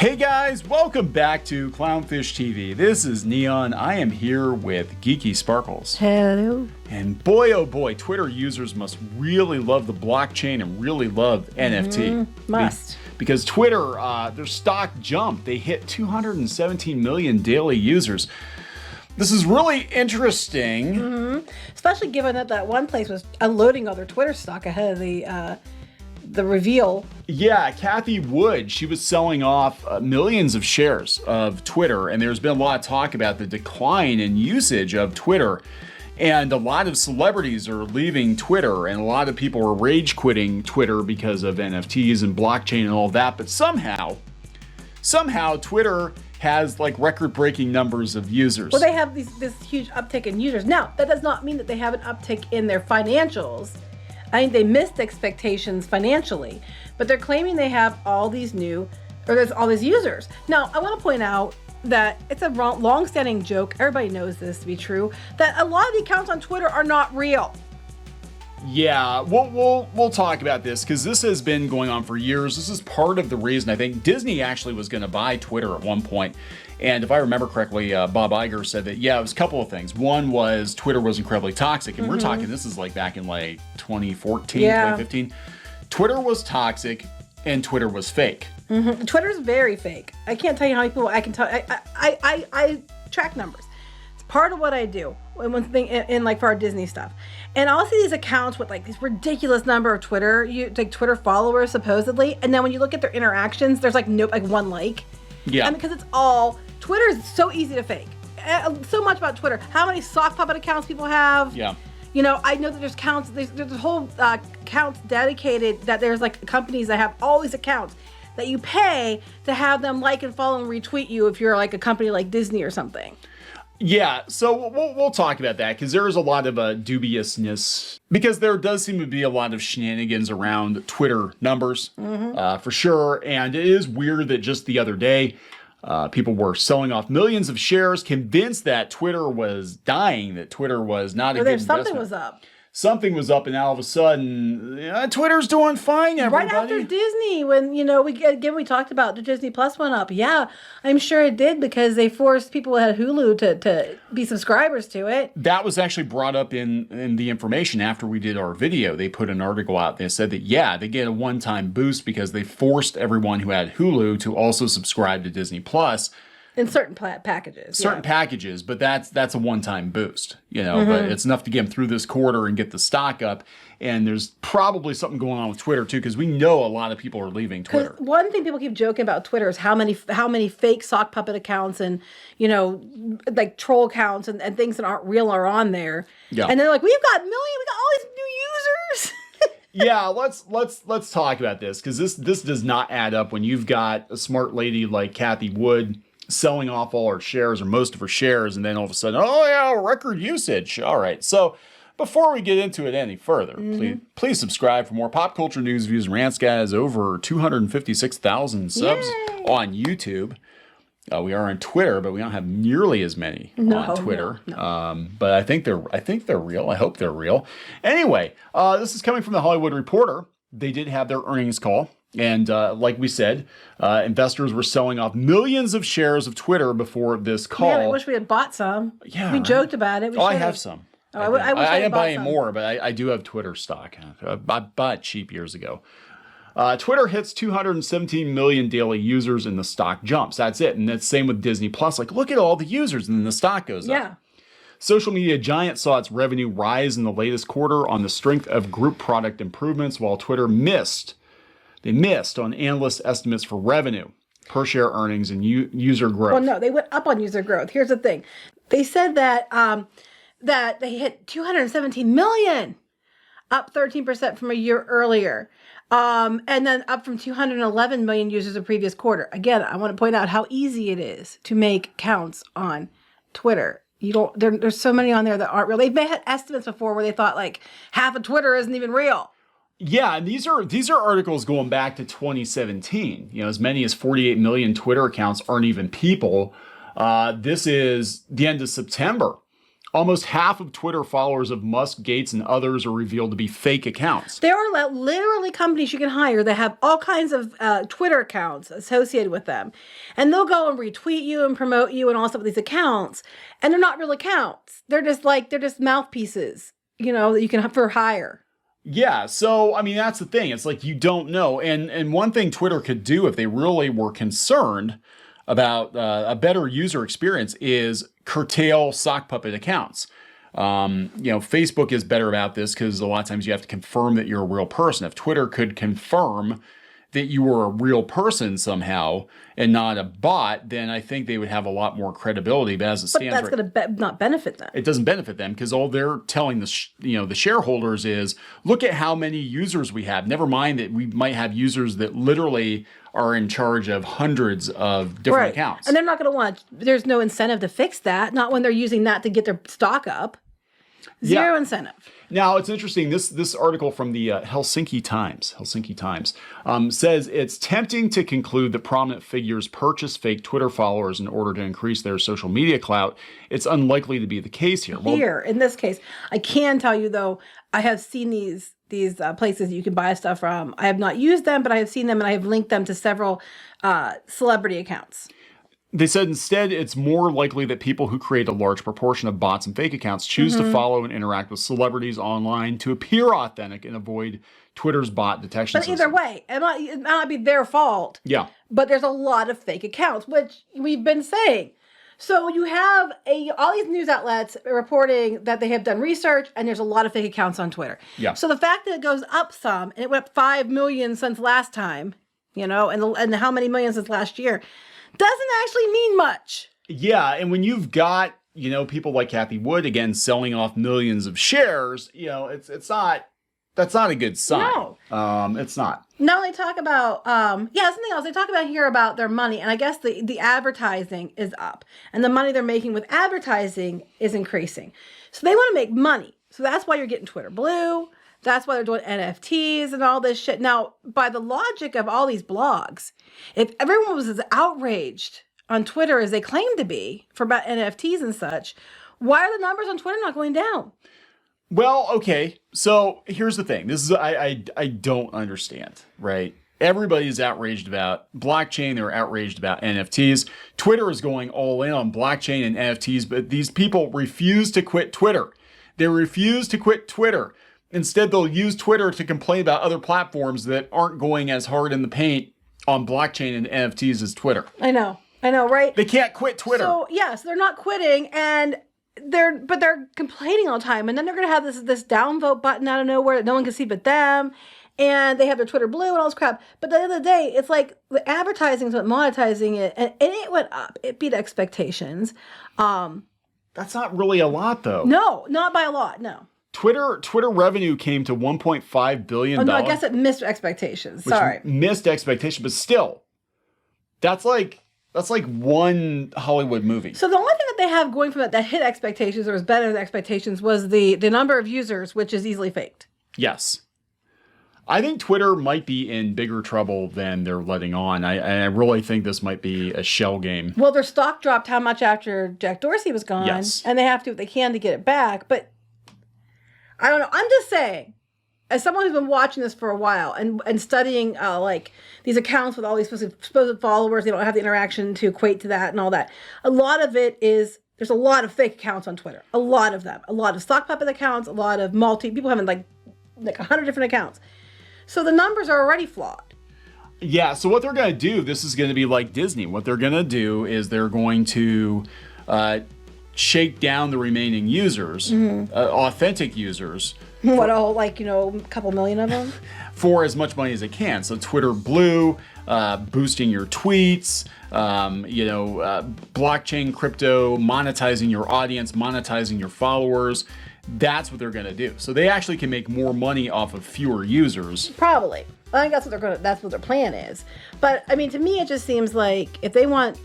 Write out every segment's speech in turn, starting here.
Hey guys, welcome back to Clownfish TV. This is Neon. I am here with Geeky Sparkles. Hello. And boy, oh boy, Twitter users must really love the blockchain and really love NFT. Must. Because Twitter, their stock jumped. They hit 217 million daily users. This is really interesting. Especially given that one place was unloading all their Twitter stock ahead of the reveal. Yeah, Kathy Wood, she was selling off millions of shares of Twitter, and there's been a lot of talk about the decline in usage of Twitter. And a lot of celebrities are leaving Twitter, and a lot of people are rage quitting Twitter because of NFTs and blockchain and all that. But somehow Twitter has like record-breaking numbers of users. Well, they have this huge uptick in users. Now, that does not mean that they have an uptick in their financials. I think they missed expectations financially, but they're claiming they have there's all these users. Now, I want to point out that it's a long-standing joke. Everybody knows this to be true, that a lot of the accounts on Twitter are not real. Yeah, we'll talk about this because this has been going on for years. This is part of the reason I think Disney actually was going to buy Twitter at one point. And if I remember correctly, Bob Iger said that, yeah, it was a couple of things. One was Twitter was incredibly toxic. And we're talking, this is like back in like 2014, 2015. Twitter was toxic and Twitter was fake. Twitter's very fake. I can't tell you how many people I can tell. I track numbers. It's part of what I do in like for our Disney stuff. And I'll see these accounts with like these ridiculous number of Twitter followers supposedly. And then when you look at their interactions, there's like one like. Yeah. And because it's all Twitter is so easy to fake. So much about Twitter. How many sock puppet accounts people have? Yeah. You know, I know that there's accounts. There's whole accounts dedicated that there's like companies that have all these accounts that you pay to have them like and follow and retweet you if you're like a company like Disney or something. Yeah, so we'll talk about that because there is a lot of dubiousness because there does seem to be a lot of shenanigans around Twitter numbers for sure. And it is weird that just the other day, people were selling off millions of shares, convinced that Twitter was dying, that Twitter was not a good investment. Something was up. Something was up, and all of a sudden, Twitter's doing fine, everybody. Right after Disney, when, we talked about the Disney Plus went up. Yeah, I'm sure it did because they forced people who had Hulu to be subscribers to it. That was actually brought up in the information after we did our video. They put an article out that said that, yeah, they get a one-time boost because they forced everyone who had Hulu to also subscribe to Disney Plus. In certain packages. Certain packages, but that's a one-time boost, but it's enough to get them through this quarter and get the stock up. And there's probably something going on with Twitter too, because we know a lot of people are leaving Twitter. One thing people keep joking about Twitter is how many fake sock puppet accounts and, like troll accounts and things that aren't real are on there. Yeah. And they're like, we got all these new users. Yeah, let's talk about this because this does not add up when you've got a smart lady like Kathy Wood selling off all her shares or most of her shares, and then all of a sudden, oh yeah, record usage. All right, so before we get into it any further, please subscribe for more pop culture news, views, and rants, guys. Over 256,000 subs on YouTube. We are on Twitter, but we don't have nearly as many on Twitter. No. But I think they're real. I hope they're real. Anyway, this is coming from the Hollywood Reporter. They did have their earnings call. And like we said, investors were selling off millions of shares of Twitter before this call. Man, I wish we had bought some. Yeah, we joked about it. I have some. I didn't buy any more, but I do have Twitter stock. I bought cheap years ago. Twitter hits 217 million daily users and the stock jumps. That's it. And that's same with Disney Plus. Like, look at all the users and then the stock goes up. Yeah. Social media giant saw its revenue rise in the latest quarter on the strength of group product improvements, while Twitter missed on analyst estimates for revenue, per share earnings, and user growth. Well, no, they went up on user growth. Here's the thing. They said that that they hit 217 million, up 13% from a year earlier. And then up from 211 million users the previous quarter. Again, I want to point out how easy it is to make counts on Twitter. There's so many on there that aren't real. They've had estimates before where they thought like half of Twitter isn't even real. Yeah, and these are articles going back to 2017. As many as 48 million Twitter accounts aren't even people. This is the end of September. Almost half of Twitter followers of Musk, Gates, and others are revealed to be fake accounts. There are literally companies you can hire that have all kinds of Twitter accounts associated with them. And they'll go and retweet you and promote you and all stuff with these accounts. And they're not real accounts. They're just mouthpieces, that you can have for hire. Yeah, so, I mean, that's the thing. It's like you don't know. And one thing Twitter could do if they really were concerned about a better user experience is curtail sock puppet accounts. Facebook is better about this because a lot of times you have to confirm that you're a real person. If Twitter could confirm that you were a real person somehow and not a bot, then I think they would have a lot more credibility. But as it stands, that's going to not benefit them. It doesn't benefit them because all they're telling the shareholders is, look at how many users we have. Never mind that we might have users that literally are in charge of hundreds of different accounts. And they're not going to want, there's no incentive to fix that. Not when they're using that to get their stock up. Zero incentive. Now, it's interesting. This article from the Helsinki Times says it's tempting to conclude that prominent figures purchase fake Twitter followers in order to increase their social media clout. It's unlikely to be the case here. In this case, I can tell you, though, I have seen these places you can buy stuff from. I have not used them, but I have seen them, and I have linked them to several celebrity accounts. They said instead it's more likely that people who create a large proportion of bots and fake accounts choose to follow and interact with celebrities online to appear authentic and avoid Twitter's bot detection system. But either way, it might not be their fault. Yeah. But there's a lot of fake accounts, which we've been saying. So you have all these news outlets reporting that they have done research, and there's a lot of fake accounts on Twitter. Yeah. So the fact that it goes up some, and it went up 5 million since last time, and how many millions since last year, doesn't actually mean much. Yeah, and when you've got, people like Kathy Wood, again, selling off millions of shares, it's not, that's not a good sign. No. It's not. No, they talk about, something else. They talk about here about their money, and I guess the advertising is up, and the money they're making with advertising is increasing. So they want to make money. So that's why you're getting Twitter Blue. That's why they're doing NFTs and all this shit. Now, by the logic of all these blogs, if everyone was as outraged on Twitter as they claim to be for about NFTs and such, why are the numbers on Twitter not going down? Well, okay. So here's the thing. This is I don't understand, right? Everybody's outraged about blockchain. They're outraged about NFTs. Twitter is going all in on blockchain and NFTs, but these people refuse to quit Twitter. They refuse to quit Twitter. Instead, they'll use Twitter to complain about other platforms that aren't going as hard in the paint on blockchain and NFTs as Twitter. I know, right? They can't quit Twitter. So, yes, they're not quitting, and they're complaining all the time. And then they're going to have this downvote button out of nowhere that no one can see but them. And they have their Twitter Blue and all this crap. But at the end of the day, it's like the advertising is what monetizing it. And it went up. It beat expectations. That's not really a lot, though. No, not by a lot, no. Twitter revenue came to $1.5 billion. Oh, no, I guess it missed expectations. Sorry. Missed expectations, but still, that's like one Hollywood movie. So the only thing that they have going from that hit expectations or was better than expectations was the number of users, which is easily faked. Yes. I think Twitter might be in bigger trouble than they're letting on. I really think this might be a shell game. Well, their stock dropped how much after Jack Dorsey was gone? Yes. And they have to do what they can to get it back, but I don't know. I'm just saying, as someone who's been watching this for a while and studying like these accounts with all these supposed followers, they don't have the interaction to equate to that and all that. A lot of it is, there's a lot of fake accounts on Twitter. A lot of them. A lot of stock puppet accounts, a lot of people having like 100 different accounts. So the numbers are already flawed. Yeah, so what they're going to do, this is going to be like Disney. What they're going to do is they're going to shake down the remaining users, authentic users. What, a couple million of them? For as much money as they can. So Twitter Blue, boosting your tweets, blockchain, crypto, monetizing your audience, monetizing your followers. That's what they're going to do. So they actually can make more money off of fewer users. Probably. I think that's what their plan is. But I mean, to me, it just seems like if they want,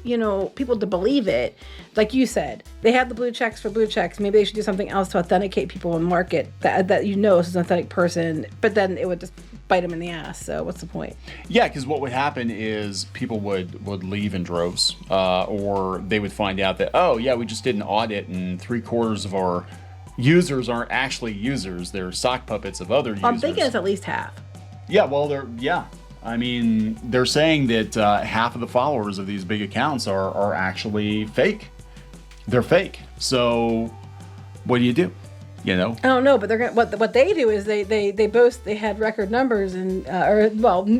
people to believe it, like you said, they have the blue checks for blue checks. Maybe they should do something else to authenticate people and market that is an authentic person. But then it would just bite them in the ass. So what's the point? Yeah, because what would happen is people would leave in droves, or they would find out that, oh yeah, we just did an audit and 3/4 of our users aren't actually users; they're sock puppets of other users. I'm thinking it's at least half. Yeah, well, I mean, they're saying that half of the followers of these big accounts are actually fake. They're fake. So, what do you do? You know? I don't know, but they're gonna, what they do is they boast they had record numbers and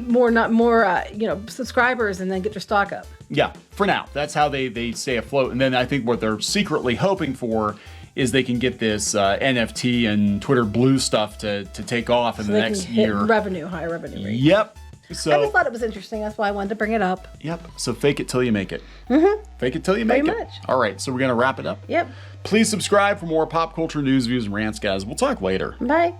more subscribers, and then get their stock up. Yeah, for now, that's how they stay afloat. And then I think what they're secretly hoping for is they can get this NFT and Twitter Blue stuff to take off in the next year. High revenue rate. Yep. So I just thought it was interesting. That's why I wanted to bring it up. Yep. So fake it till you make it. Mm-hmm. Fake it till you make Pretty it. much. All right. So we're gonna wrap it up. Yep. Please subscribe for more pop culture news, views, and rants, guys. We'll talk later. Bye.